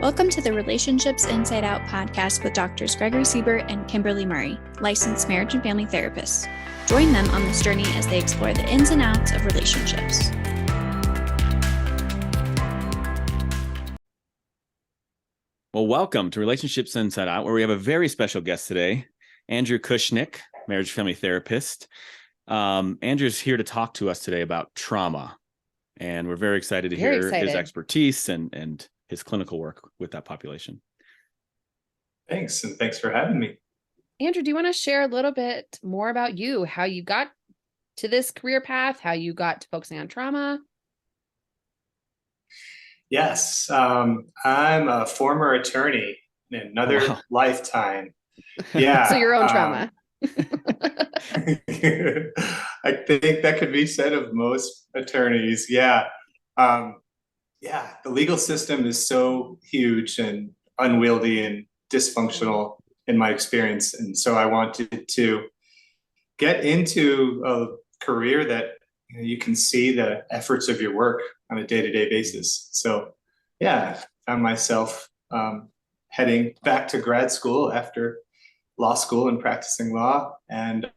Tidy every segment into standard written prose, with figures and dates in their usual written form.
Welcome to the Relationships Inside Out podcast with Doctors Gregory Siebert and Kimberly Murray, licensed marriage and family therapists. Join them on this journey as they explore the ins and outs of relationships. Well, welcome to Relationships Inside Out, where we have a very special guest today, Andrew Kushnick, marriage and family therapist. Andrew's here to talk to us today about trauma, and we're very excited to hear his expertise and his clinical work with that population. Thanks. And thanks for having me. Andrew, do you want to share a little bit more about you, how you got to this career path, how you got to focusing on trauma? Yes. I'm a former attorney in another lifetime. Yeah. So your own trauma. I think that could be said of most attorneys. Yeah. The legal system is so huge and unwieldy and dysfunctional in my experience. And so I wanted to get into a career that you can see the efforts of your work on a day-to-day basis. So I found myself heading back to grad school after law school and practicing law. And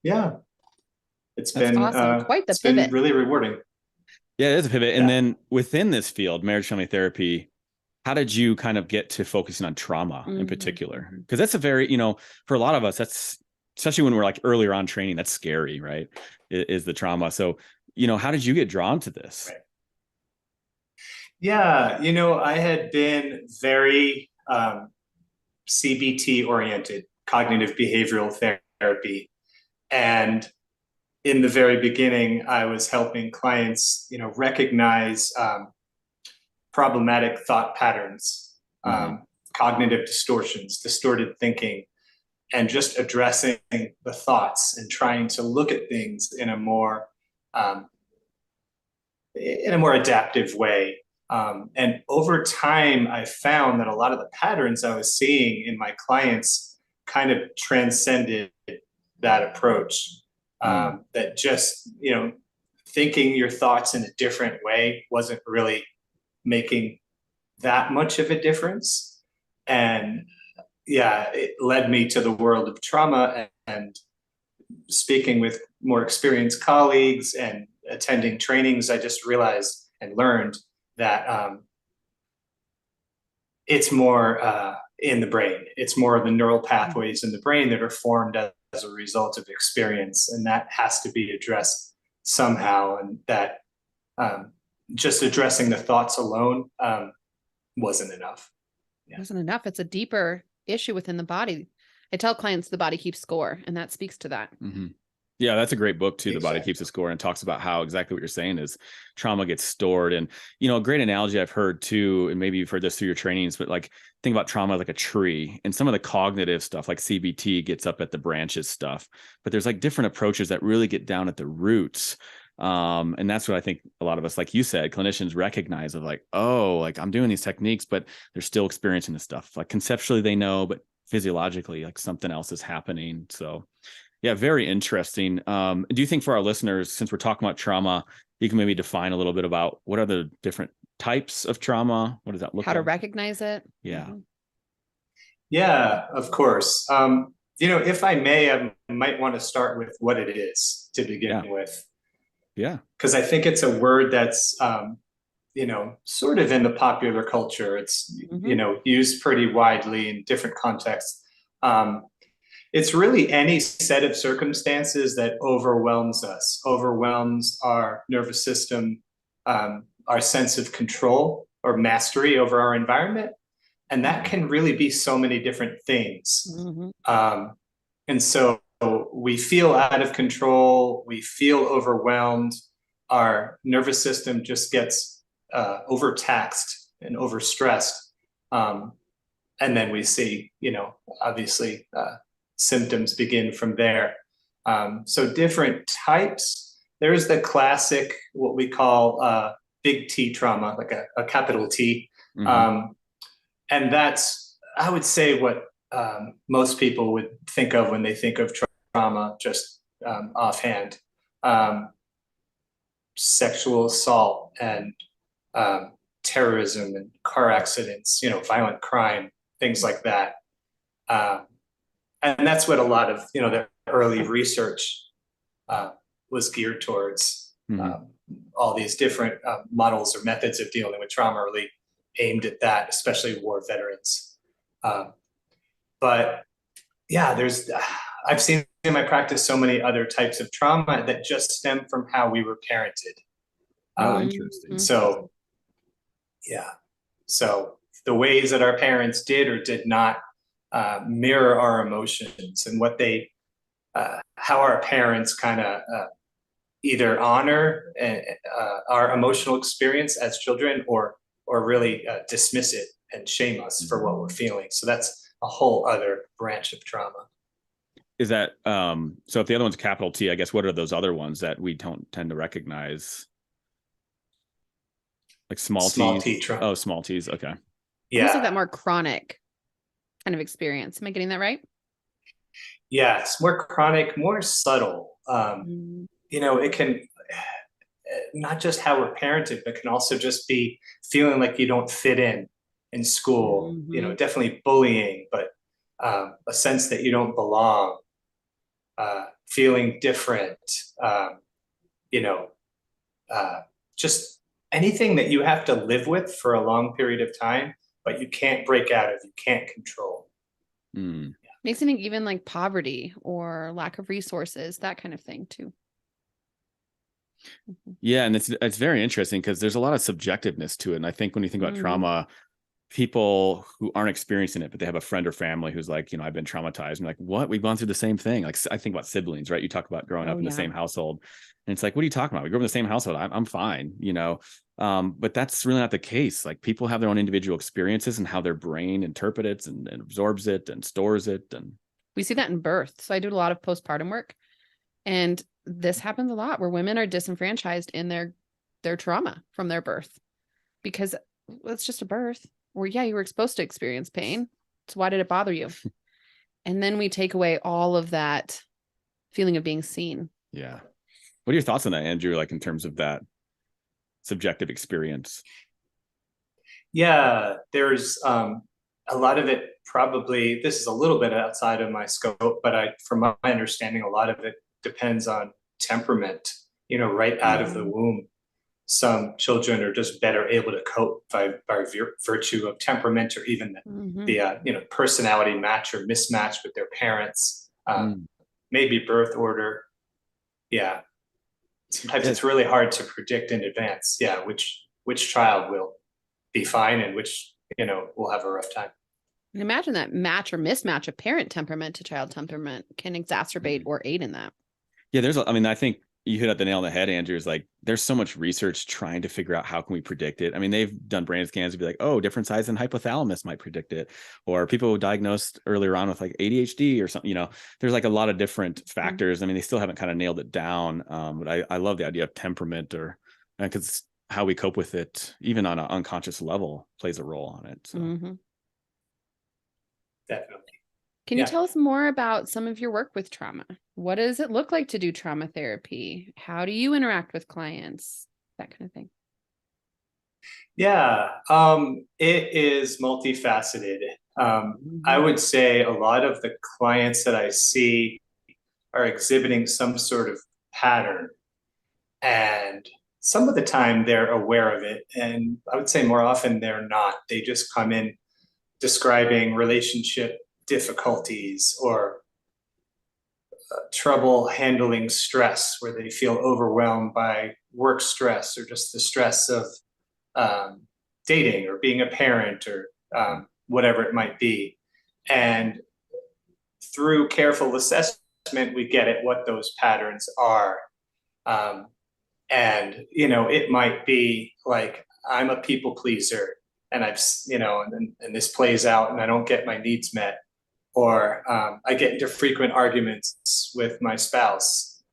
it's been awesome. Quite the it's pivot. been really rewarding. Yeah, it is a pivot. And then within this field, marriage family therapy, how did you kind of get to focusing on trauma in particular? Because that's a very, for a lot of us, that's especially when we're like earlier on training, that's scary, right? Is the trauma. So, how did you get drawn to this? Right. Yeah, I had been very CBT oriented, cognitive behavioral therapy. And in the very beginning, I was helping clients, recognize problematic thought patterns, cognitive distortions, distorted thinking, and just addressing the thoughts and trying to look at things in a more adaptive way. And over time, I found that a lot of the patterns I was seeing in my clients kind of transcended that approach. That just, thinking your thoughts in a different way wasn't really making that much of a difference. And it led me to the world of trauma, and speaking with more experienced colleagues and attending trainings, I just realized and learned that it's more in the brain. It's more of the neural pathways in the brain that are formed as a result of experience, and that has to be addressed somehow. And that just addressing the thoughts alone wasn't enough. It wasn't enough. It's a deeper issue within the body. I tell clients the body keeps score, and that speaks to that. Mm-hmm. Yeah, that's a great book too. Exactly. The Body Keeps a Score, and talks about how exactly what you're saying is trauma gets stored. And, a great analogy I've heard too, and maybe you've heard this through your trainings, but like think about trauma like a tree, and some of the cognitive stuff like CBT gets up at the branches stuff, but there's like different approaches that really get down at the roots. And that's what I think a lot of us, like you said, clinicians recognize of like, oh, like I'm doing these techniques, but they're still experiencing this stuff. Like conceptually they know, but physiologically like something else is happening. So yeah, very interesting. Do you think for our listeners, since we're talking about trauma, you can maybe define a little bit about what are the different types of trauma? What does that look like? How to recognize it? Yeah. Yeah, of course. If I may, I might want to start with what it is to begin with. Yeah. Because I think it's a word that's, sort of in the popular culture. It's, used pretty widely in different contexts. It's really any set of circumstances that overwhelms us, overwhelms our nervous system, our sense of control or mastery over our environment. And that can really be so many different things. And so we feel out of control, we feel overwhelmed, our nervous system just gets overtaxed and overstressed. And then we see, obviously, symptoms begin from there. So different types. There's the classic, what we call big T trauma, like a capital T. And that's, I would say, what most people would think of when they think of trauma, just offhand. Sexual assault and terrorism and car accidents, violent crime, things like that. And that's what a lot of, the early research was geared towards. All these different models or methods of dealing with trauma really aimed at that, especially war veterans. But yeah, I've seen in my practice so many other types of trauma that just stem from how we were parented. Interesting. So, yeah. So the ways that our parents did or did not mirror our emotions, and how our parents kind of either honor our emotional experience as children, or really dismiss it and shame us for what we're feeling. So that's a whole other branch of trauma. Is that so if the other one's capital T, I guess, what are those other ones that we don't tend to recognize? Like small T trauma. Oh, small T's. Okay. Yeah. Almost like that more chronic kind of experience. Am I getting that right? Yeah, it's more chronic, more subtle. It can not just how we're parented, but can also just be feeling like you don't fit in school. Definitely bullying, but a sense that you don't belong, feeling different, just anything that you have to live with for a long period of time, but you can't break out of, you can't control. Makes me think even like poverty or lack of resources, that kind of thing too. Yeah, and it's very interesting because there's a lot of subjectiveness to it. And I think when you think about trauma, people who aren't experiencing it, but they have a friend or family who's like, I've been traumatized. And like, what? We've gone through the same thing. Like, I think about siblings, right? You talk about growing up in the same household, and it's like, what are you talking about? We grew up in the same household. I'm fine, but that's really not the case. Like, people have their own individual experiences and how their brain interprets and absorbs it and stores it. And we see that in birth. So I do a lot of postpartum work, and this happens a lot where women are disenfranchised in their trauma from their birth, because it's just a birth. Or yeah, you were supposed to experience pain. So why did it bother you? And then we take away all of that feeling of being seen. Yeah. What are your thoughts on that, Andrew? Like, in terms of that subjective experience? Yeah, there's a lot of it. Probably this is a little bit outside of my scope, but from my understanding, a lot of it depends on temperament, right out of the womb. Some children are just better able to cope by virtue of temperament, or even the personality match or mismatch with their parents, maybe birth order. Yeah. Sometimes it's really hard to predict in advance. Yeah. Which child will be fine and which, will have a rough time. And imagine that match or mismatch of parent temperament to child temperament can exacerbate or aid in that. Yeah. I think you hit the nail on the head, Andrew. Is like, there's so much research trying to figure out how can we predict it. I mean, they've done brain scans to be like, oh, different size in hypothalamus might predict it, or people diagnosed earlier on with like ADHD or something. There's like a lot of different factors. I mean, they still haven't kind of nailed it down. But I love the idea of temperament, or because how we cope with it, even on an unconscious level, plays a role on it. So. Definitely. Can you tell us more about some of your work with trauma? What does it look like to do trauma therapy? How do you interact with clients? That kind of thing. Yeah, it is multifaceted. I would say a lot of the clients that I see are exhibiting some sort of pattern, and some of the time they're aware of it, and I would say more often they're not. They just come in describing relationship difficulties or trouble handling stress, where they feel overwhelmed by work stress or just the stress of dating or being a parent, or whatever it might be. And through careful assessment, we get at what those patterns are. And, it might be like, I'm a people pleaser, and and this plays out and I don't get my needs met. Or I get into frequent arguments with my spouse,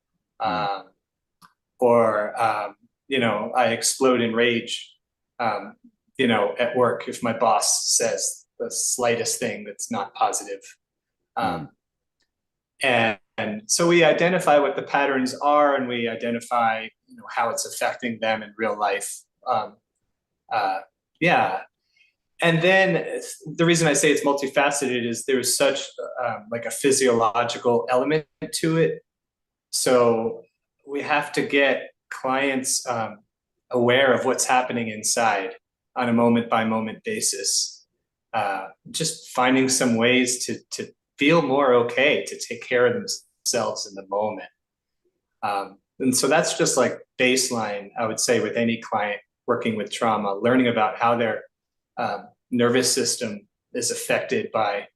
or I explode in rage, at work if my boss says the slightest thing that's not positive. And so we identify what the patterns are, and we identify how it's affecting them in real life. Yeah. And then the reason I say it's multifaceted is there's such like a physiological element to it. So we have to get clients aware of what's happening inside on a moment by moment basis. Just finding some ways to feel more okay, to take care of themselves in the moment. And so that's just like baseline, I would say, with any client working with trauma, learning about how their nervous system is affected by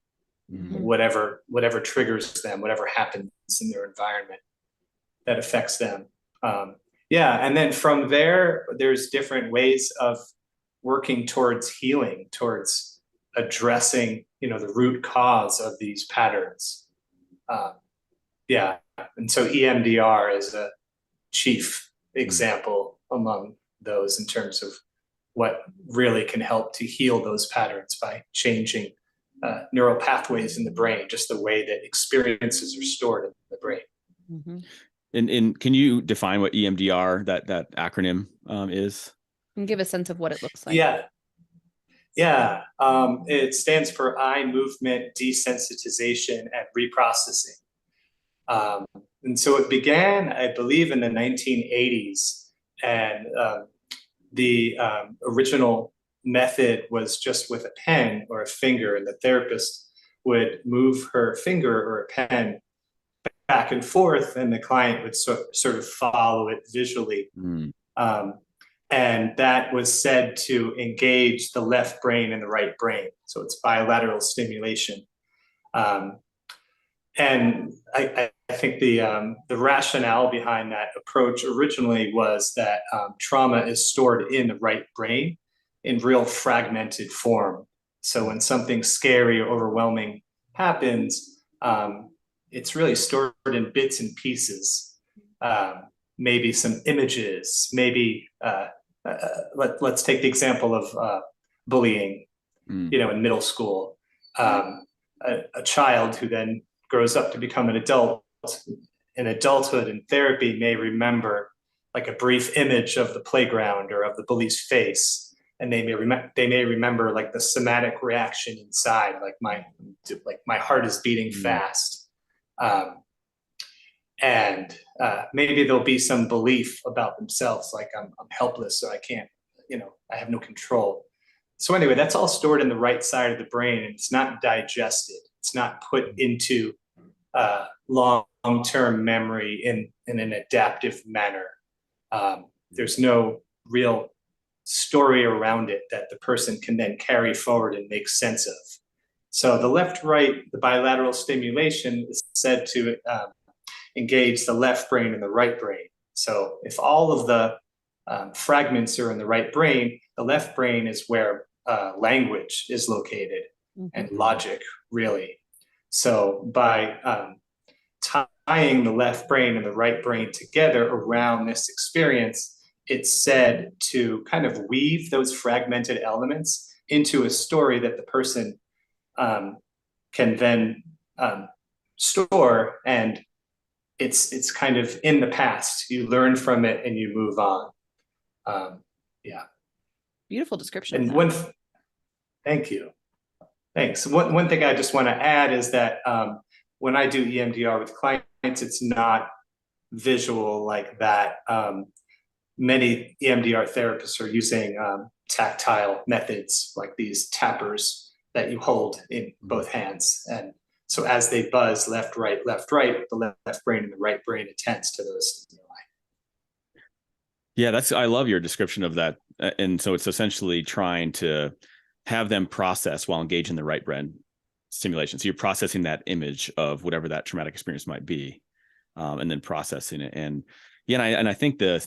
whatever triggers them, whatever happens in their environment that affects them. Yeah, and then from there, there's different ways of working towards healing, towards addressing, the root cause of these patterns. Yeah, and so EMDR is a chief example among those in terms of what really can help to heal those patterns by changing neural pathways in the brain, just the way that experiences are stored in the brain. Mm-hmm. And can you define what EMDR, that acronym, is? And give a sense of what it looks like. Yeah. It stands for eye movement desensitization and reprocessing. And so it began, I believe, in the 1980s. And the original method was just with a pen or a finger, and the therapist would move her finger or a pen back and forth, and the client would sort of follow it visually. And that was said to engage the left brain and the right brain. So it's bilateral stimulation. And I think the rationale behind that approach originally was that trauma is stored in the right brain in real fragmented form. So when something scary or overwhelming happens, it's really stored in bits and pieces. Maybe some images, maybe let's take the example of bullying, in middle school. A child who then grows up to become an adult in adulthood and therapy may remember like a brief image of the playground or of the bully's face, and they may remember like the somatic reaction inside, like my heart is beating fast, and maybe there'll be some belief about themselves, like I'm helpless, so I can't, I have no control. So anyway, that's all stored in the right side of the brain, and it's not digested. It's not put into long-term memory in an adaptive manner. There's no real story around it that the person can then carry forward and make sense of. So the left-right, the bilateral stimulation is said to engage the left brain and the right brain. So if all of the fragments are in the right brain, the left brain is where language is located and logic, really. So by tying the left brain and the right brain together around this experience, it's said to kind of weave those fragmented elements into a story that the person can then store, and it's kind of in the past. You learn from it and you move on. Yeah. Beautiful description. And thank you. Thanks. One thing I just want to add is that when I do EMDR with clients, it's not visual like that. Many EMDR therapists are using tactile methods, like these tappers that you hold in both hands. And so as they buzz left, right, the left brain and the right brain attends to those stimuli. Yeah, I love your description of that. And so it's essentially trying to have them process while engaged in the right brain stimulation. So you're processing that image of whatever that traumatic experience might be, and then processing it. And yeah, and I think the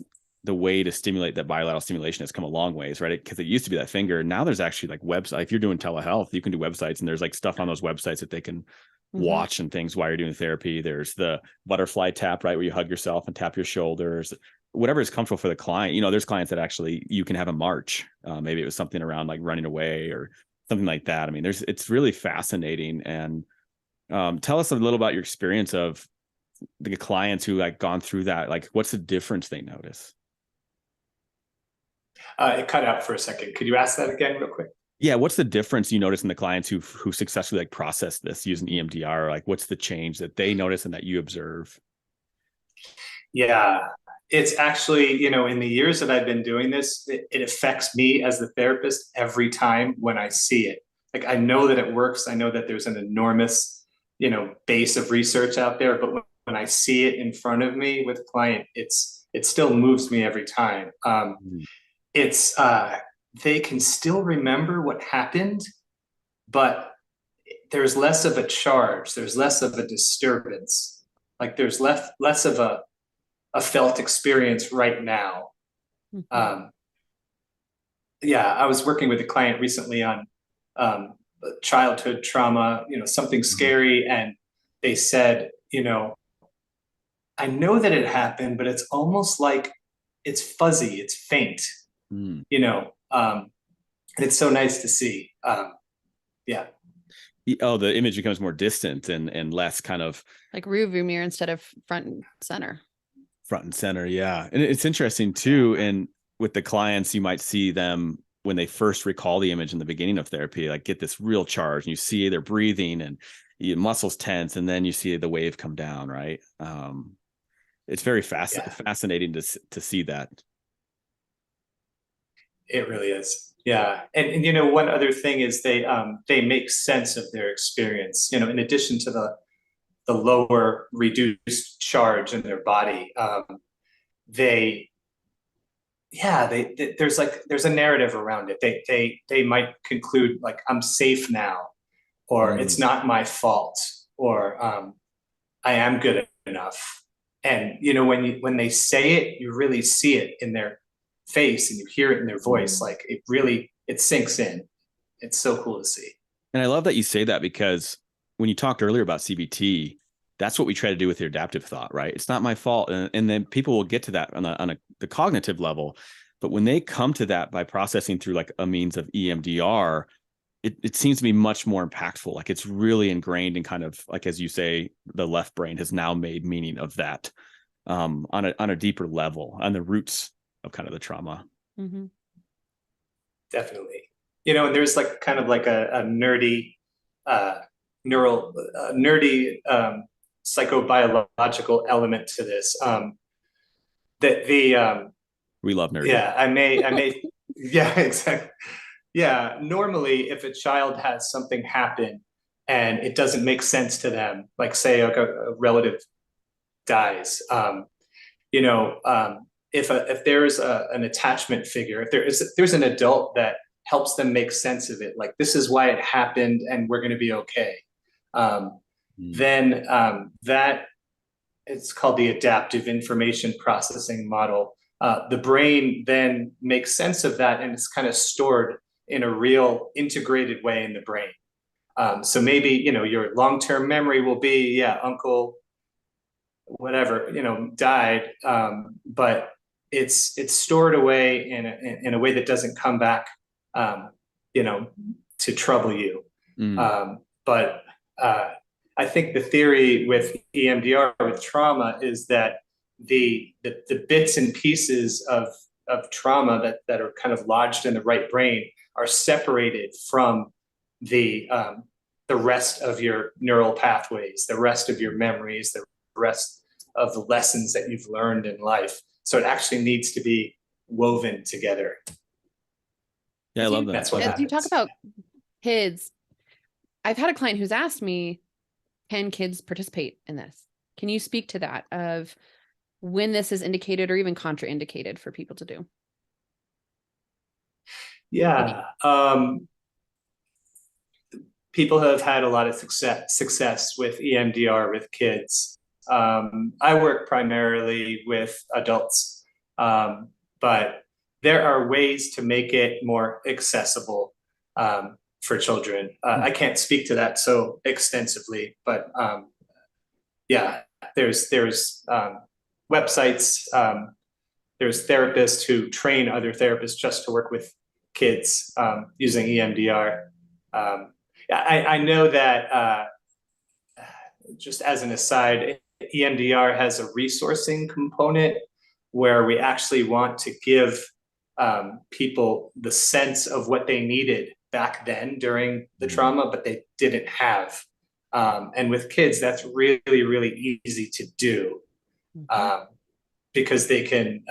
way to stimulate that bilateral stimulation has come a long ways, right? Because it used to be that finger. Now there's actually like websites. If you're doing telehealth, you can do websites, and there's like stuff on those websites that they can watch and things while you're doing therapy. There's the butterfly tap, right, where you hug yourself and tap your shoulders, whatever is comfortable for the client. There's clients that actually you can have a march. Maybe it was something around like running away or something like that. I mean, it's really fascinating. And tell us a little about your experience of the clients who like gone through that. Like, what's the difference they notice? It cut out for a second. Could you ask that again real quick? Yeah. What's the difference you notice in the clients who successfully like process this using EMDR? Like what's the change that they notice and that you observe? Yeah, it's actually, you know, in the years that I've been doing this, it affects me as the therapist every time when I see it. Like I know that it works. I know that there's an enormous, you know, base of research out there, but when I see it in front of me with a client, it still moves me every time. It's they can still remember what happened, but there's less of a charge. There's less of a disturbance. Like there's less of a felt experience right now. Yeah, I was working with a client recently on childhood trauma, you know, something scary, and they said, you know, I know that it happened, but it's almost like it's fuzzy, it's faint, you know, and it's so nice to see. Yeah. Oh, the image becomes more distant and less kind of like rear view mirror instead of front and center. Front and center. Yeah. And it's interesting too. And with the clients, you might see them when they first recall the image in the beginning of therapy, like get this real charge and you see their breathing and your muscles tense, and then you see the wave come down. Right. It's very fascinating to see that. It really is. Yeah. And you know, one other thing is they make sense of their experience, you know, in addition to the lower reduced charge in their body. There's a narrative around it. They might conclude like, I'm safe now, or it's not my fault, or I am good enough. And you know, when they say it, you really see it in their face and you hear it in their voice. Like it sinks in. It's so cool to see. And I love that you say that, because when you talked earlier about CBT, that's what we try to do with the adaptive thought, right? It's not my fault. And then people will get to that on the cognitive level. But when they come to that by processing through like a means of EMDR, it seems to be much more impactful. Like it's really ingrained in kind of like, as you say, the left brain has now made meaning of that on a deeper level, on the roots of kind of the trauma. Mm-hmm. Definitely. You know, and there's like kind of like a nerdy psychobiological element to this. We love nerdy. Yeah, I may yeah, exactly. Yeah, normally if a child has something happen and it doesn't make sense to them, like say a relative dies, you know, if there's an attachment figure, if there's an adult that helps them make sense of it, like this is why it happened and we're going to be okay, then that it's called the adaptive information processing model. The brain then makes sense of that and it's kind of stored in a real integrated way in the brain. So maybe, you know, your long-term memory will be, yeah, uncle, whatever, you know, died, but it's stored away in a way that doesn't come back, you know, to trouble you. But I think the theory with EMDR, with trauma, is that the bits and pieces of trauma that are kind of lodged in the right brain are separated from the rest of your neural pathways, the rest of your memories, the rest of the lessons that you've learned in life. So it actually needs to be woven together. Yeah, I love that. That's what As you talk about kids, I've had a client who's asked me, can kids participate in this? Can you speak to that, of when this is indicated or even contraindicated for people to do? Yeah. People have had a lot of success with EMDR with kids. I work primarily with adults, but there are ways to make it more accessible for children. I can't speak to that so extensively, but yeah, there's websites, there's therapists who train other therapists just to work with kids using EMDR. I know that, just as an aside, EMDR has a resourcing component where we actually want to give people the sense of what they needed back then during the trauma, but they didn't have. And with kids, that's really, really easy to do, because they can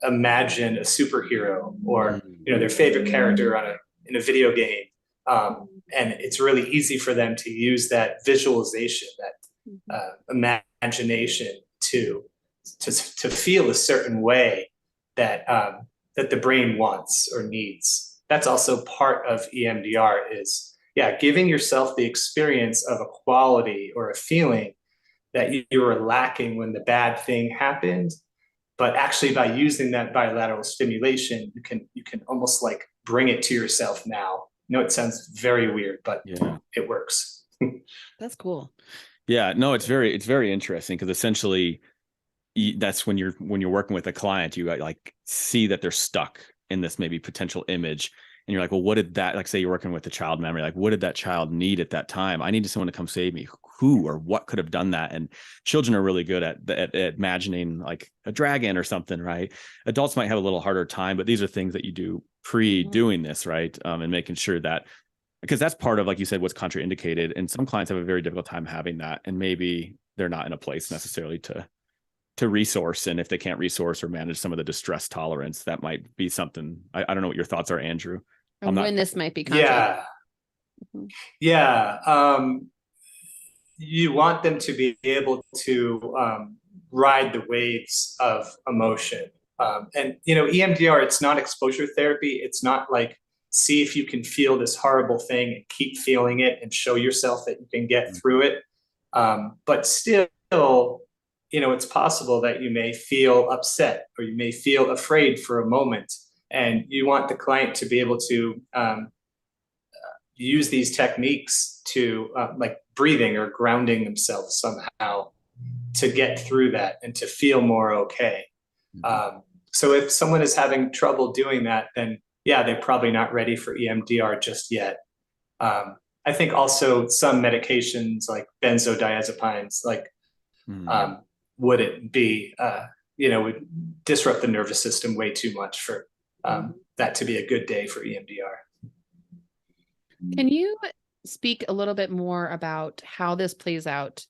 imagine a superhero or their favorite character in a video game, and it's really easy for them to use that visualization, that imagination to feel a certain way that that the brain wants or needs. That's also part of EMDR is, giving yourself the experience of a quality or a feeling that you were lacking when the bad thing happened. But actually, by using that bilateral stimulation, you can almost like bring it to yourself now. I know it sounds very weird, but it works. That's cool. Yeah, no, it's very interesting, because essentially that's when you're working with a client, you like see that they're stuck in this maybe potential image, and you're like, well, what did that, like, say you're working with a child memory, like, what did that child need at that time? I needed someone to come save me. Who or what could have done that? And children are really good at imagining like a dragon or something, right? Adults might have a little harder time, but these are things that you do doing this, right? And making sure that, because that's part of, like you said, what's contraindicated. And some clients have a very difficult time having that, and maybe they're not in a place necessarily to resource. And if they can't resource or manage some of the distress tolerance, that might be something. I don't know what your thoughts are, Andrew. When this might be you want them to be able to ride the waves of emotion. And EMDR, it's not exposure therapy. It's not like, see if you can feel this horrible thing and keep feeling it and show yourself that you can get through it. But still, it's possible that you may feel upset or you may feel afraid for a moment. And you want the client to be able to use these techniques to like breathing or grounding themselves somehow to get through that and to feel more okay. So if someone is having trouble doing that, then they're probably not ready for EMDR just yet. I think also some medications like benzodiazepines, like wouldn't be, would disrupt the nervous system way too much for that to be a good day for EMDR. Can you speak a little bit more about how this plays out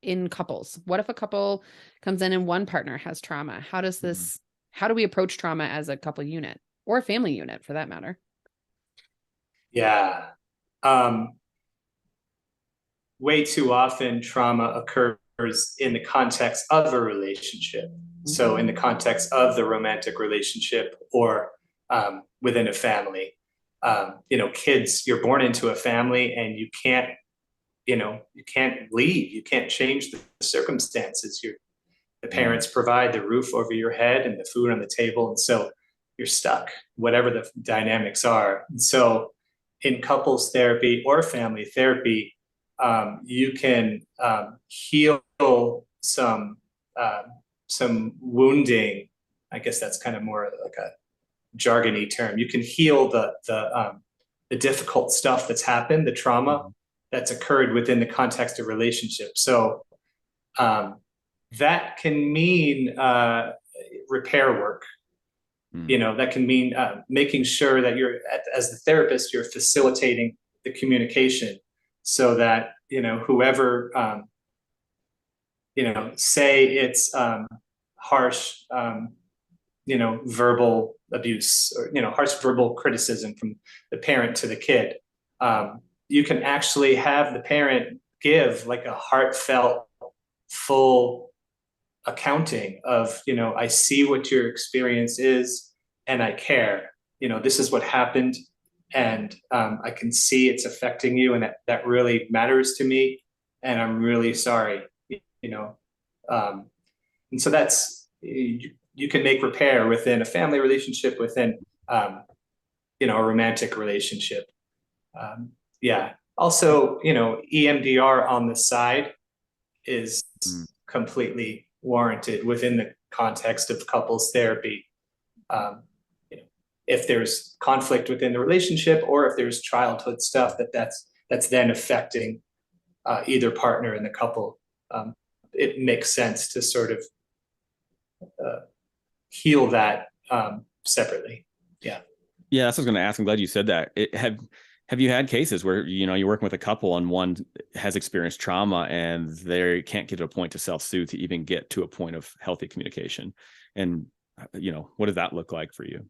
in couples? What if a couple comes in and one partner has trauma? How do we approach trauma as a couple unit or a family unit for that matter? Yeah. Way too often trauma occurs in the context of a relationship. So in the context of the romantic relationship or within a family. Kids, you're born into a family and you can't leave. You can't change the circumstances. The parents provide the roof over your head and the food on the table. And so you're stuck, whatever the dynamics are. And so in couples therapy or family therapy, you can heal some wounding. I guess that's kind of more like a jargony term. You can heal the difficult stuff that's happened, the trauma that's occurred within the context of relationship. So that can mean repair work. That can mean making sure that as the therapist, you're facilitating the communication so that whoever say it's harsh verbal abuse or harsh verbal criticism from the parent to the kid, you can actually have the parent give like a heartfelt full accounting of I see what your experience is and I care. This is what happened and I can see it's affecting you and that really matters to me and I'm really sorry. And so that's you can make repair within a family relationship, within a romantic relationship. Also, EMDR on the side is completely warranted within the context of couples therapy. If there's conflict within the relationship or if there's childhood stuff that's then affecting either partner in the couple, it makes sense to sort of heal that separately. Yeah, that's what I was going to ask. I'm glad you said that. Have you had cases where, you're working with a couple and one has experienced trauma and they can't get to a point to self-soothe to even get to a point of healthy communication? And, what does that look like for you?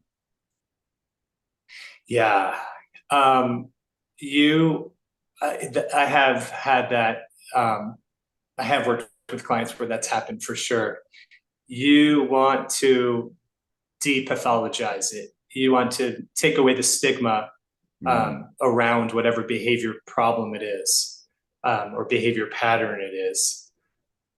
Yeah. I have had that. I have worked with clients where that's happened for sure. You want to depathologize it. You want to take away the stigma around whatever behavior problem it is, or behavior pattern it is.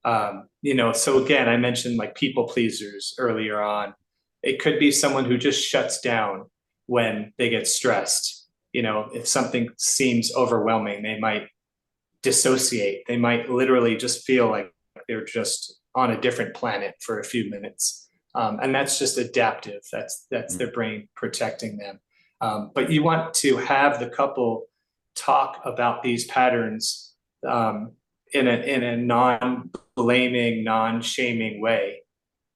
So again, I mentioned like people pleasers earlier on. It could be someone who just shuts down when they get stressed. If something seems overwhelming, they might dissociate. They might literally just feel like they're just on a different planet for a few minutes. And that's just adaptive. That's their brain protecting them. But you want to have the couple talk about these patterns in a non-blaming, non-shaming way,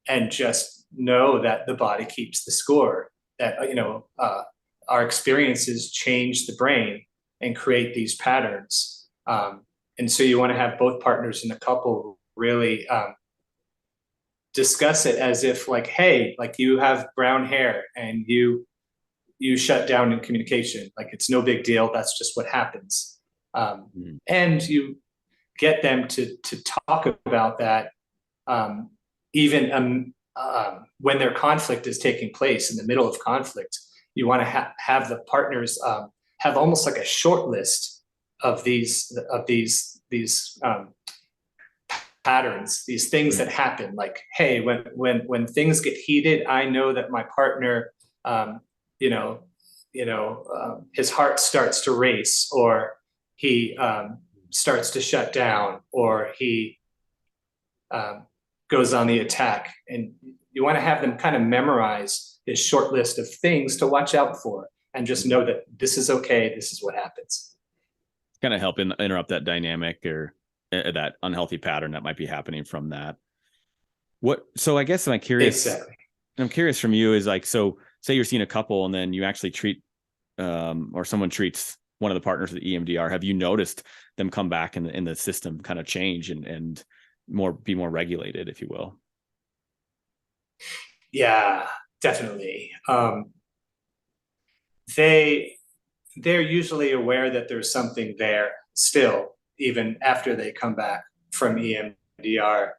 and just know that the body keeps the score. That our experiences change the brain and create these patterns. And so you want to have both partners in the couple really discuss it as if like, hey, like you have brown hair and you shut down in communication. Like it's no big deal. That's just what happens. And you get them to talk about that even when their conflict is taking place. In the middle of conflict, you want to have the partners have almost like a short list of these patterns, these things that happen. Like, hey, when things get heated, I know that my partner, his heart starts to race, or he starts to shut down, or he goes on the attack. And you want to have them kind of memorize this short list of things to watch out for, and just know that this is okay. This is what happens. Kind of help interrupt that dynamic or that unhealthy pattern that might be happening from that. So I guess I'm curious. Exactly. I'm curious from you is like, so say you're seeing a couple and then you actually treat, or someone treats one of the partners of the EMDR. Have you noticed them come back in the system kind of change and be more regulated, if you will? Yeah, definitely. They're usually aware that there's something there still, even after they come back from EMDR.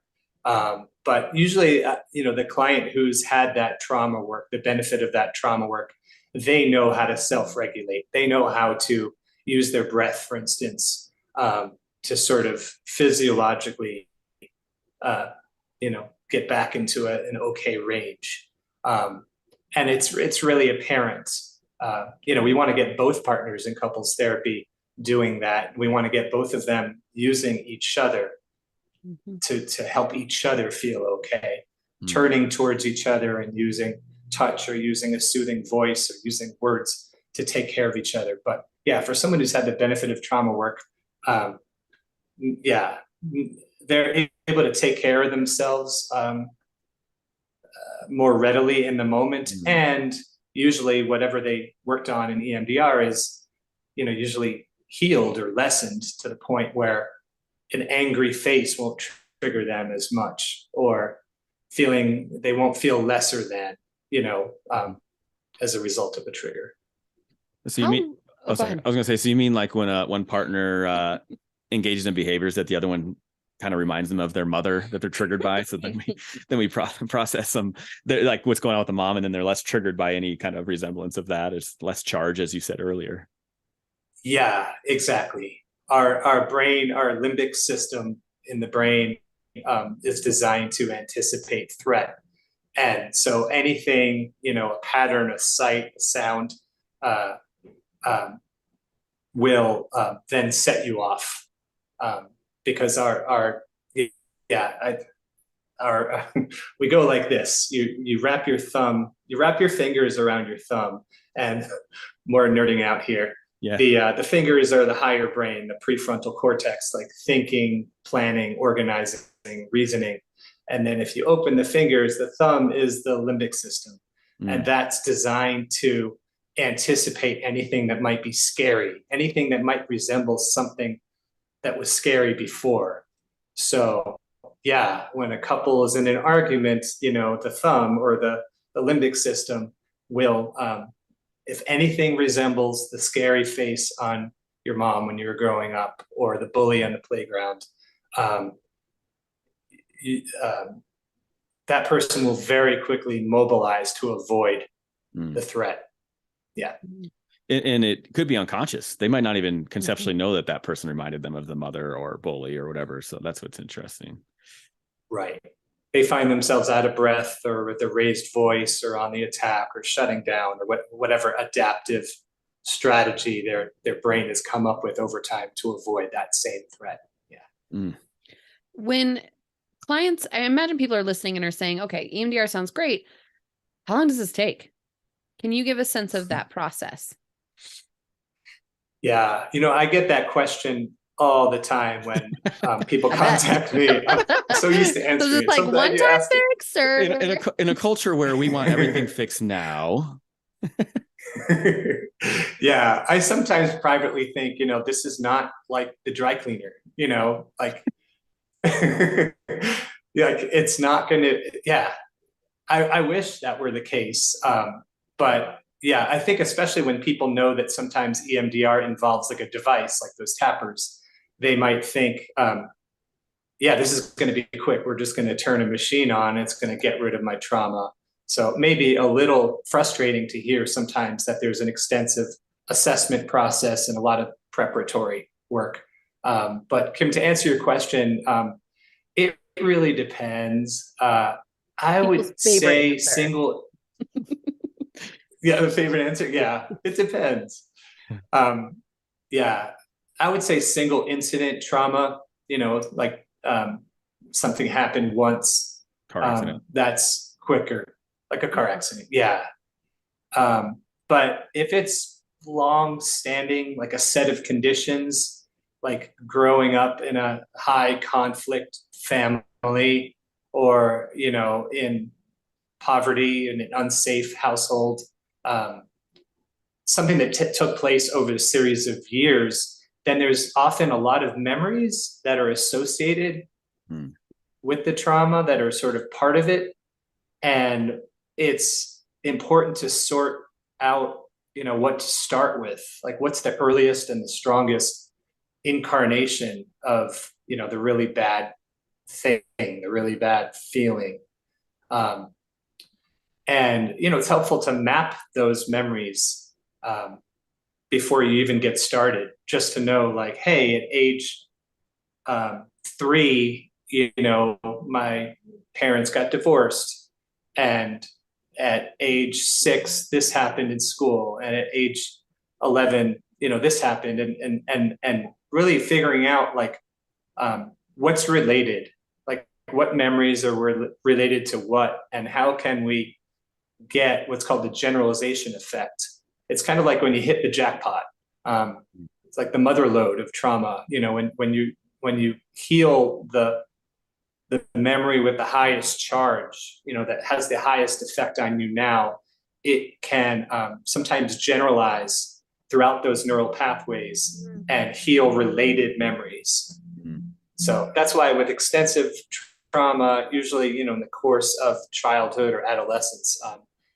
But usually, the client who's had that trauma work, the benefit of that trauma work, they know how to self-regulate. They know how to use their breath, for instance, to sort of physiologically, get back into an okay range. And it's really apparent. We want to get both partners in couples therapy doing that. We want to get both of them using each other to help each other feel okay, turning towards each other and using touch or using a soothing voice or using words to take care of each other. But yeah, for someone who's had the benefit of trauma work, they're able to take care of themselves more readily in the moment. And usually whatever they worked on in EMDR is, usually healed or lessened to the point where an angry face won't trigger them as much, or they won't feel lesser than, as a result of the trigger. So you mean, I was going to say, so you mean like when one partner engages in behaviors that the other one kind of reminds them of their mother that they're triggered by. So then we process them, like what's going on with the mom, and then they're less triggered by any kind of resemblance of that. It's less charge, as you said earlier. Yeah, exactly. Our brain, our limbic system in the brain is designed to anticipate threat. And so anything, a pattern, a sight, a sound will then set you off. Because we go like this. You wrap your fingers around your thumb, and more nerding out here. Yeah. The fingers are the higher brain, the prefrontal cortex, like thinking, planning, organizing, reasoning. And then if you open the fingers, the thumb is the limbic system. And that's designed to anticipate anything that might be scary, anything that might resemble something that was scary before. So yeah, when a couple is in an argument, the thumb or the limbic system will, if anything resembles the scary face on your mom when you were growing up, or the bully on the playground, that person will very quickly mobilize to avoid the threat. Yeah. And it could be unconscious. They might not even conceptually know that that person reminded them of the mother or bully or whatever. So that's what's interesting. Right. They find themselves out of breath, or with a raised voice, or on the attack, or shutting down, or whatever adaptive strategy their brain has come up with over time to avoid that same threat. Yeah. When clients, I imagine people are listening and are saying, okay, EMDR sounds great. How long does this take? Can you give a sense of that process? Yeah. I get that question all the time when people contact me. I'm so used to answering so is it like one time fix, or in a culture where we want everything fixed now? Yeah, I sometimes privately think, this is not like the dry cleaner, like, it's not going to, yeah, I wish that were the case. But yeah, I think especially when people know that sometimes EMDR involves like a device, like those tappers, they might think, yeah, this is going to be quick. We're just going to turn a machine on. It's going to get rid of my trauma. So maybe a little frustrating to hear sometimes that there's an extensive assessment process and a lot of preparatory work. But Kim, to answer your question, it really depends. I would say single. Yeah, the favorite answer. Yeah, it depends. Yeah, I would say single incident trauma, like something happened once. Car accident. That's quicker, like a car accident. Yeah. But if it's long standing, like a set of conditions, like growing up in a high conflict family, or, in poverty in an unsafe household, something that took place over a series of years, then there's often a lot of memories that are associated with the trauma that are sort of part of it. And it's important to sort out, what to start with, like what's the earliest and the strongest incarnation of, the really bad thing, the really bad feeling. And, it's helpful to map those memories before you even get started, just to know, like, hey, at age 3, my parents got divorced, and at age 6, this happened in school, and at age 11, this happened, and really figuring out, like, what's related, like what memories are related to what, and how can we get what's called the generalization effect. It's kind of like when you hit the jackpot. It's like the mother lode of trauma. When you heal the memory with the highest charge, that has the highest effect on you now, it can sometimes generalize throughout those neural pathways and heal related memories. So that's why with extensive trauma, usually, in the course of childhood or adolescence,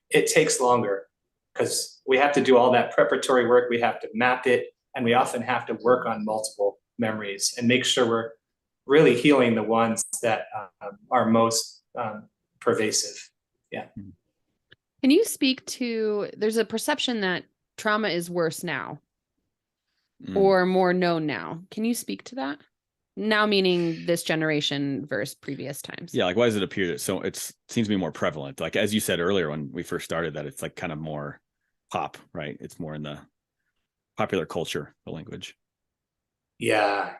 it takes longer, because we have to do all that preparatory work. We have to map it, and we often have to work on multiple memories and make sure we're really healing the ones that are most pervasive. Yeah. Can you speak to, there's a perception that trauma is worse now or more known now. Can you speak to that? Now meaning this generation versus previous times. Yeah, like why does it appear that it seems to be more prevalent? Like as you said earlier when we first started, that it's like kind of more pop, right? It's more in the popular culture, the language. Yeah.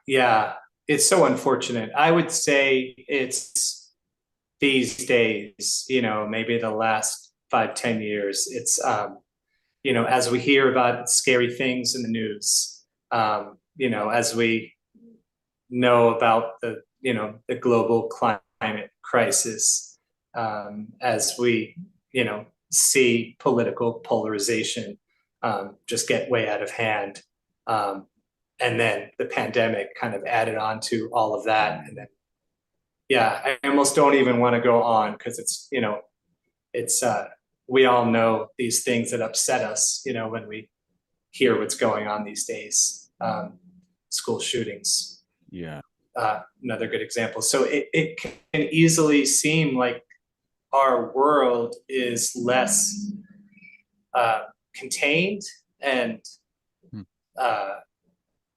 It's so unfortunate. I would say it's these days, maybe the last 5-10 years, it's as we hear about scary things in the news, as we know about the global climate crisis, as we see political polarization just get way out of hand. And then the pandemic kind of added on to all of that. And then, yeah, I almost don't even want to go on because it's, we all know these things that upset us, when we hear what's going on these days. School shootings. Yeah. Another good example. So it can easily seem like our world is less contained and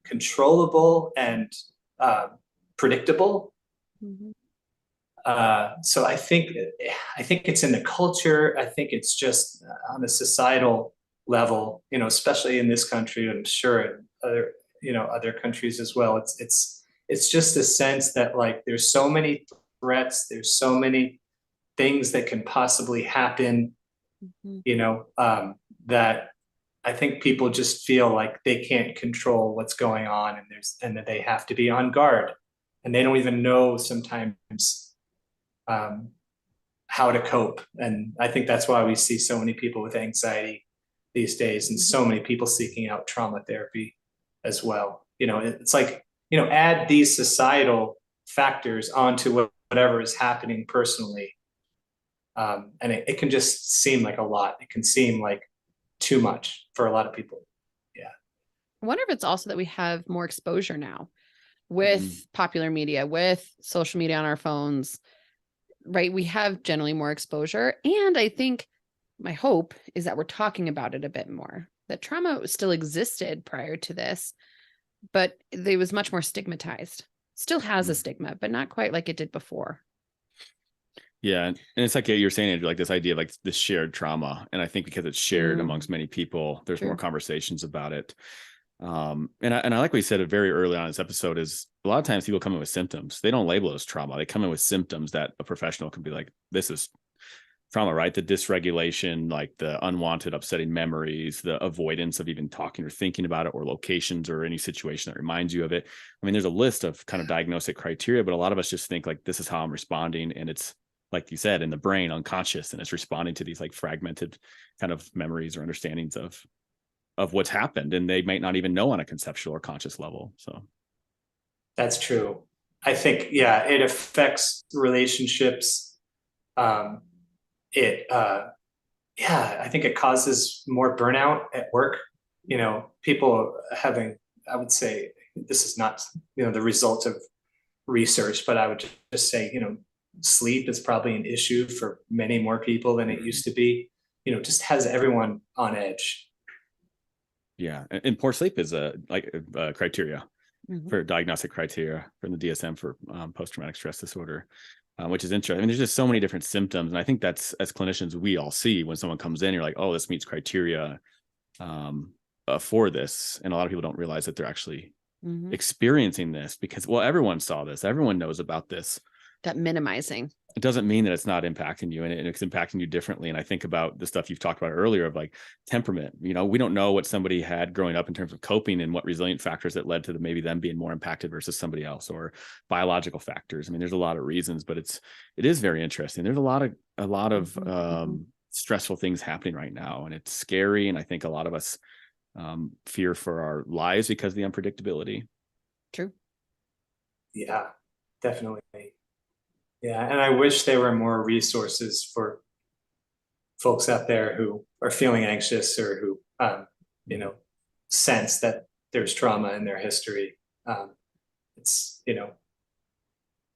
controllable and predictable. Mm-hmm. So I think it's in the culture. I think it's just on a societal level, especially in this country, I'm sure in other countries as well. It's just a sense that like there's so many threats, there's so many things that can possibly happen, that I think people just feel like they can't control what's going on, and that they have to be on guard, and they don't even know sometimes how to cope. And I think that's why we see so many people with anxiety these days, and so many people seeking out trauma therapy as well. It's like, add these societal factors onto whatever is happening personally. And it can just seem like a lot. It can seem like too much for a lot of people. Yeah. I wonder if it's also that we have more exposure now with popular media, with social media on our phones, right? We have generally more exposure. And I think my hope is that we're talking about it a bit more, that trauma still existed prior to this, but it was much more stigmatized. Still has a stigma, but not quite like it did before. Yeah. And it's like you're saying, Andrew, like this idea of like this shared trauma. And I think because it's shared amongst many people, there's more conversations about it. And I like what you said very early on in this episode is a lot of times people come in with symptoms. They don't label it as trauma. They come in with symptoms that a professional can be like, this is trauma, right? The dysregulation, like the unwanted, upsetting memories, the avoidance of even talking or thinking about it, or locations or any situation that reminds you of it. I mean, there's a list of kind of diagnostic criteria, but a lot of us just think like, this is how I'm responding. And it's, like you said, in the brain, unconscious, and it's responding to these like fragmented kind of memories or understandings of what's happened, and they might not even know on a conceptual or conscious level. So that's true. I think, it affects relationships. I think it causes more burnout at work. People having, I would say, this is not, the result of research, but I would just say, sleep is probably an issue for many more people than it used to be. Just has everyone on edge. Yeah, and poor sleep is a criteria for diagnostic criteria from the DSM for post-traumatic stress disorder, which is interesting. I mean, there's just so many different symptoms, and I think that's, as clinicians, we all see when someone comes in, you're like, oh, this meets criteria for this, and a lot of people don't realize that they're actually experiencing this because, well, everyone saw this, everyone knows about this. That minimizing. It doesn't mean that it's not impacting you, and it's impacting you differently. And I think about the stuff you've talked about earlier of like temperament. We don't know what somebody had growing up in terms of coping and what resilient factors that led to maybe them being more impacted versus somebody else, or biological factors. I mean, there's a lot of reasons, but it is very interesting. There's a lot of stressful things happening right now, and it's scary. And I think a lot of us fear for our lives because of the unpredictability. True. Yeah, definitely. Yeah, and I wish there were more resources for folks out there who are feeling anxious or who, sense that there's trauma in their history. It's,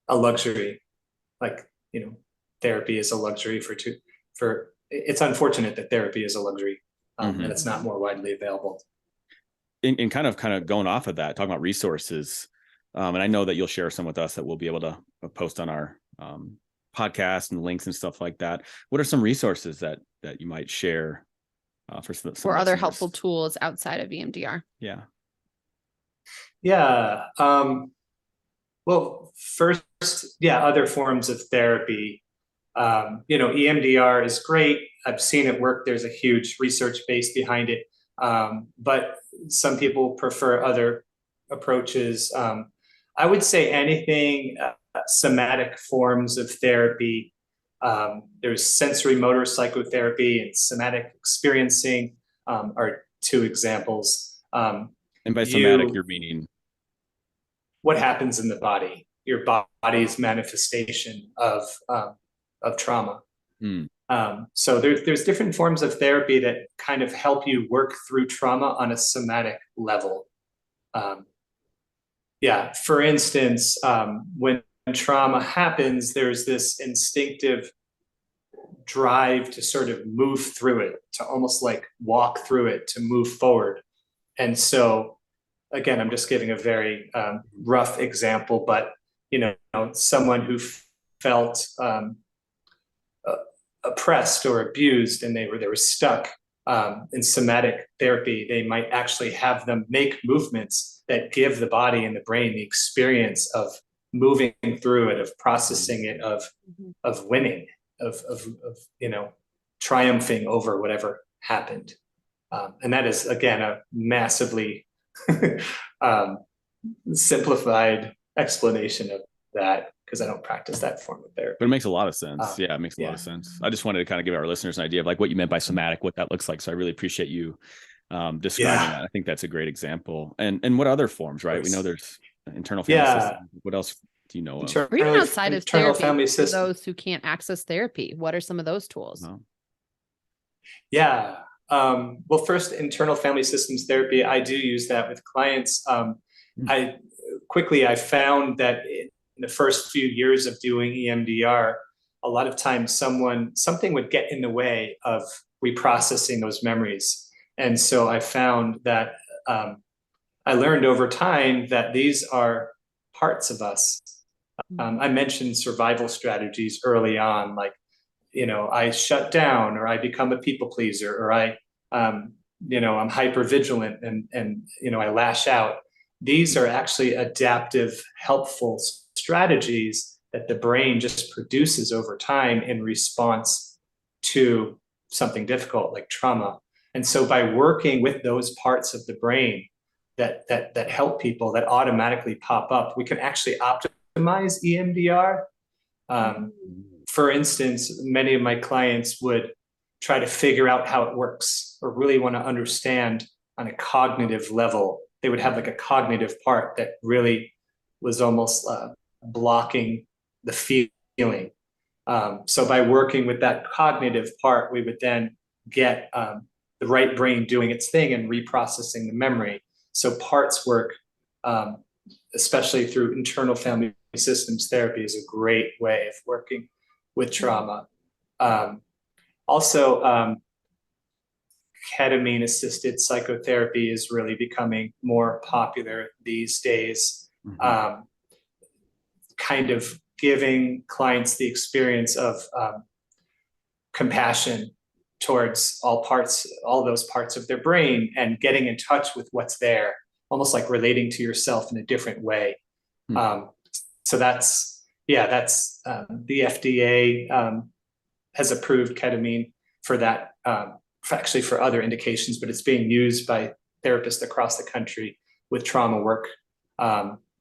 a luxury. Like, therapy is a luxury it's unfortunate that therapy is a luxury, and it's not more widely available. And kind of going off of that, talking about resources, and I know that you'll share some with us that we'll be able to post on our podcast and links and stuff like that. What are some resources that you might share for some or other listeners? helpful tools outside of EMDR? Yeah. Well, first, other forms of therapy. EMDR is great. I've seen it work. There's a huge research base behind it. But some people prefer other approaches. I would say anything somatic forms of therapy, There's sensory motor psychotherapy and somatic experiencing are two examples. And by somatic, you're meaning what happens in the body, your body's manifestation of trauma. So there's different forms of therapy that kind of help you work through trauma on a somatic level. For instance, when trauma happens, there's this instinctive drive to sort of move through it, to almost like walk through it, to move forward. And so, again, I'm just giving a very rough example, but someone who felt oppressed or abused, and they were stuck in somatic therapy, they might actually have them make movements that give the body and the brain the experience of moving through it, of processing it, of winning, of triumphing over whatever happened. And that is, again, a massively simplified explanation of that, because I don't practice that form of therapy. But it makes a lot of sense. It makes a lot of sense. I just wanted to kind of give our listeners an idea of like what you meant by somatic, what that looks like. So I really appreciate you describing that. I think that's a great example. And what other forms, right? We know there's internal family system. What else do you know of? Or even outside of therapy, for those who can't access therapy, what are some of those tools? Well, first, internal family systems therapy, I do use that with clients. I found that in the first few years of doing EMDR, a lot of times something would get in the way of reprocessing those memories. And so I found that I learned over time that these are parts of us. I mentioned survival strategies early on, like, I shut down, or I become a people pleaser, or I'm hyper vigilant and I lash out. These are actually adaptive, helpful strategies that the brain just produces over time in response to something difficult like trauma. And so by working with those parts of the brain that help people, that automatically pop up, we can actually optimize EMDR. For instance, many of my clients would try to figure out how it works, or really want to understand on a cognitive level. They would have like a cognitive part that really was almost blocking the feeling. So by working with that cognitive part, we would then get the right brain doing its thing and reprocessing the memory. So parts work, especially through internal family systems therapy, is a great way of working with trauma. Also, ketamine-assisted psychotherapy is really becoming more popular these days. Kind of giving clients the experience of compassion towards all those parts of their brain, and getting in touch with what's there, almost like relating to yourself in a different way. So that's the FDA has approved ketamine for that, actually for other indications, but it's being used by therapists across the country with trauma work.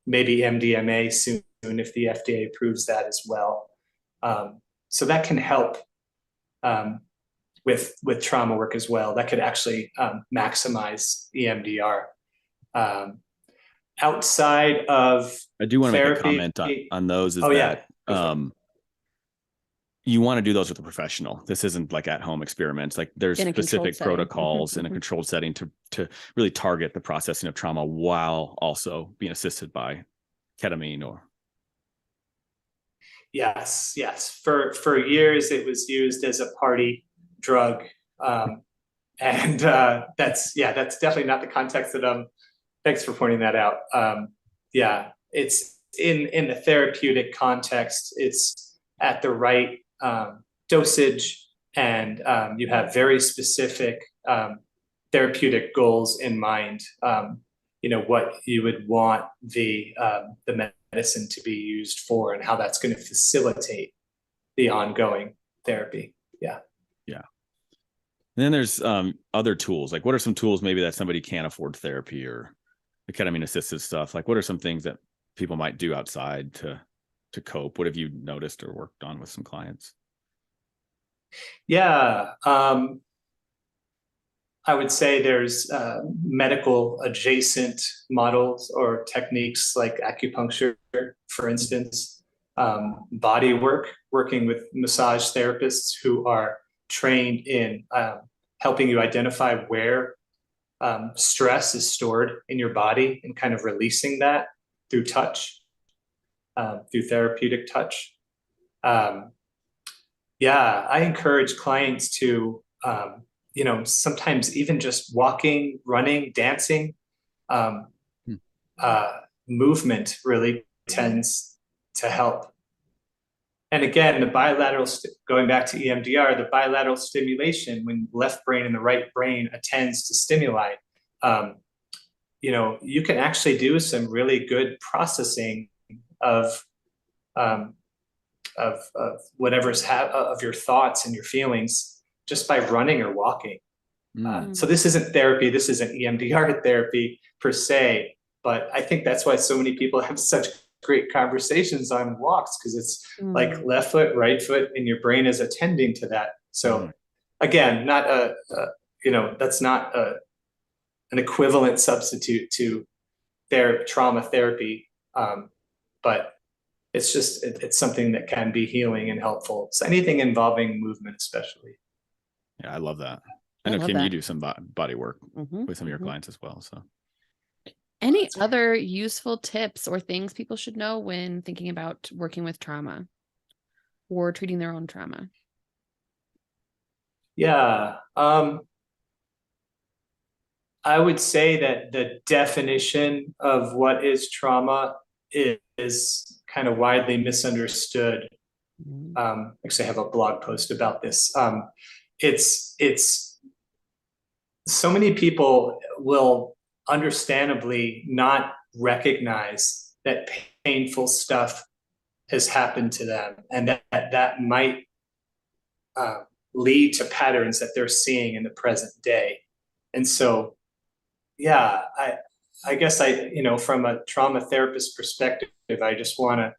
Maybe MDMA soon, if the FDA approves that as well. So that can help with trauma work as well. That could actually maximize EMDR. Outside of I do want to therapy, make a comment on those. You want to do those with a professional. This isn't like at-home experiments. Like there's specific protocols in a controlled setting to really target the processing of trauma while also being assisted by ketamine or. Yes. For years, it was used as a party drug. And that's definitely not the context that thanks for pointing that out. It's in the therapeutic context, it's at the right dosage, and you have very specific therapeutic goals in mind. What you would want the medicine to be used for, and how that's going to facilitate the ongoing therapy. And then there's other tools. Like, what are some tools maybe that somebody can't afford therapy or the ketamine assisted stuff? Like, what are some things that people might do outside to cope? What have you noticed or worked on with some clients? Yeah. I would say there's medical adjacent models or techniques like acupuncture, for instance, body work, working with massage therapists who are trained in helping you identify where stress is stored in your body and kind of releasing that through touch, through therapeutic touch. Yeah, I encourage clients to, sometimes even just walking, running, dancing, um, Hmm. movement really tends to help. And again, the bilateral, going back to EMDR, the bilateral stimulation, when left brain and the right brain attends to stimuli, um, you can actually do some really good processing of um, of whatever's of your thoughts and your feelings just by running or walking. So this isn't therapy. This isn't EMDR therapy per se, but I think that's why so many people have such great conversations on walks, because it's like left foot, right foot, and your brain is attending to that. So again, not that's not an equivalent substitute to their trauma therapy, but it's just it's something that can be healing and helpful. So anything involving movement, especially. Yeah, I love that. I know, Kim, you do some body work with some of your clients as well. So, any other useful tips or things people should know when thinking about working with trauma or treating their own trauma? Yeah. I would say that the definition of what is trauma is kind of widely misunderstood. Actually, I have a blog post about this. It's so many people will understandably not recognize that painful stuff has happened to them, and that might lead to patterns that they're seeing in the present day. And so, yeah, I guess from a trauma therapist perspective, I just want to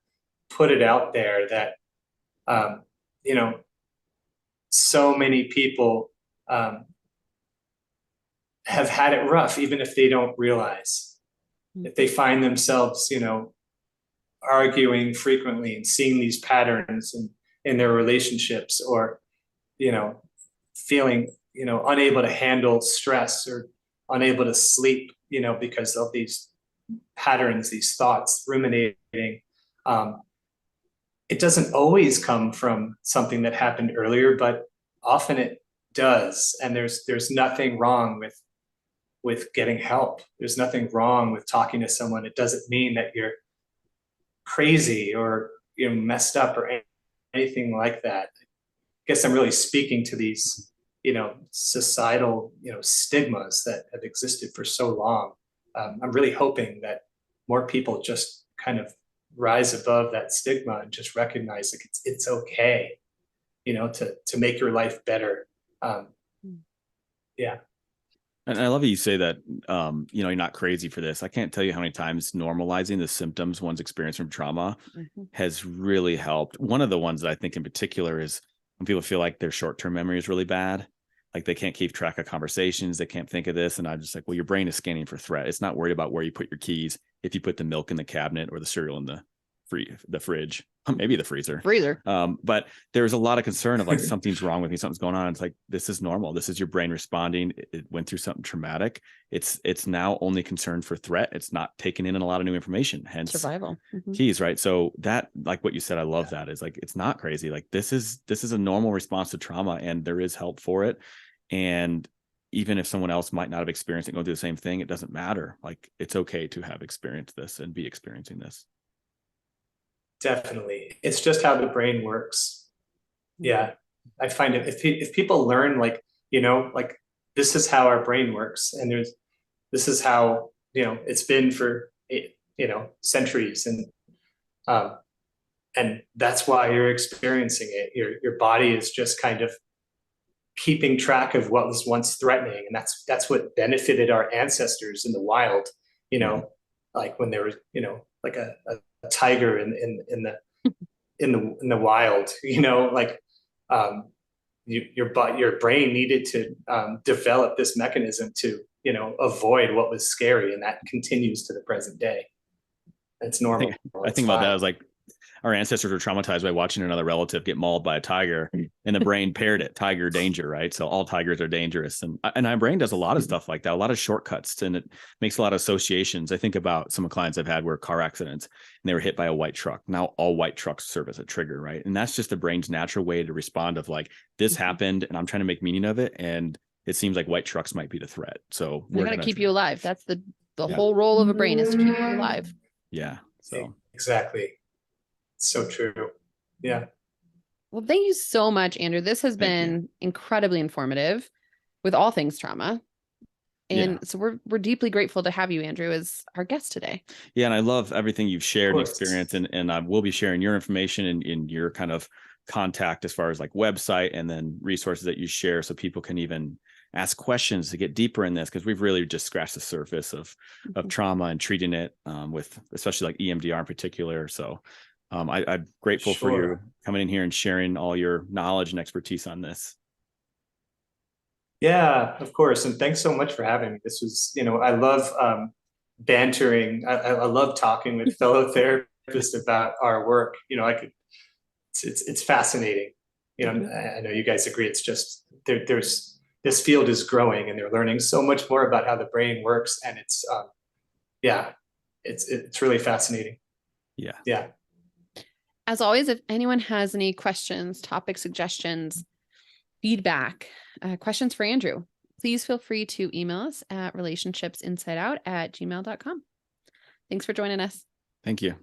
put it out there that, so many people have had it rough, even if they don't realize. If they find themselves, arguing frequently and seeing these patterns in their relationships, or, feeling, unable to handle stress or unable to sleep, because of these patterns, these thoughts ruminating. It doesn't always come from something that happened earlier, but often it does. And there's nothing wrong with getting help. There's nothing wrong with talking to someone. It doesn't mean that you're crazy or messed up or anything like that. I guess I'm really speaking to these, societal, stigmas that have existed for so long. I'm really hoping that more people just kind of rise above that stigma and just recognize like it's okay, to make your life better. Yeah. And I love that you say that, you're not crazy for this. I can't tell you how many times normalizing the symptoms one's experienced from trauma has really helped. One of the ones that I think in particular is when people feel like their short-term memory is really bad, like they can't keep track of conversations, they can't think of this. And I'm just like, well, your brain is scanning for threat. It's not worried about where you put your keys, if you put the milk in the cabinet or the cereal in the fridge, maybe the freezer. But there's a lot of concern of like, something's wrong with me, something's going on. It's like, this is normal. This is your brain responding. It went through something traumatic. It's now only concerned for threat. It's not taking in a lot of new information, hence survival keys, right? So that, like what you said, I love that, is like, it's not crazy. Like this is a normal response to trauma, and there is help for it. And even if someone else might not have experienced it, go through the same thing, it doesn't matter. Like, it's okay to have experienced this and be experiencing this. Definitely. It's just how the brain works. Yeah. I find it, if people learn, like, like this is how our brain works, and this is how, it's been for, centuries, and that's why you're experiencing it. Your body is just kind of keeping track of what was once threatening. And that's what benefited our ancestors in the wild, like when there was, like a tiger in the wild, like, your brain needed to develop this mechanism to, avoid what was scary, and that continues to the present day. It's normal. I think about that as like our ancestors were traumatized by watching another relative get mauled by a tiger, and the brain paired it tiger danger, right? So all tigers are dangerous, and our brain does a lot of stuff like that, a lot of shortcuts, and it makes a lot of associations. I think about some of the clients I've had where car accidents and they were hit by a white truck. Now all white trucks serve as a trigger, right? And that's just the brain's natural way to respond of like, this happened and I'm trying to make meaning of it, and it seems like white trucks might be the threat. So we're going to keep you alive. That's the whole role of a brain, is to keep you alive. Yeah. So exactly. So true. Yeah. Well, thank you so much, Andrew. This has been incredibly informative with all things trauma. And so we're deeply grateful to have you, Andrew, as our guest today. Yeah. And I love everything you've shared and experience. And I will be sharing your information in your kind of contact as far as like website and then resources that you share, so people can even ask questions to get deeper in this, because we've really just scratched the surface of trauma and treating it with especially like EMDR in particular. So I'm grateful for you coming in here and sharing all your knowledge and expertise on this. Yeah, of course. And thanks so much for having me. This was, I love bantering. I love talking with fellow therapists about our work. It's fascinating. I know you guys agree. It's just there's this field is growing, and they're learning so much more about how the brain works. And it's really fascinating. Yeah. Yeah. As always, if anyone has any questions, topic suggestions, feedback, questions for Andrew, please feel free to email us at relationshipsinsideout@gmail.com. Thanks for joining us. Thank you.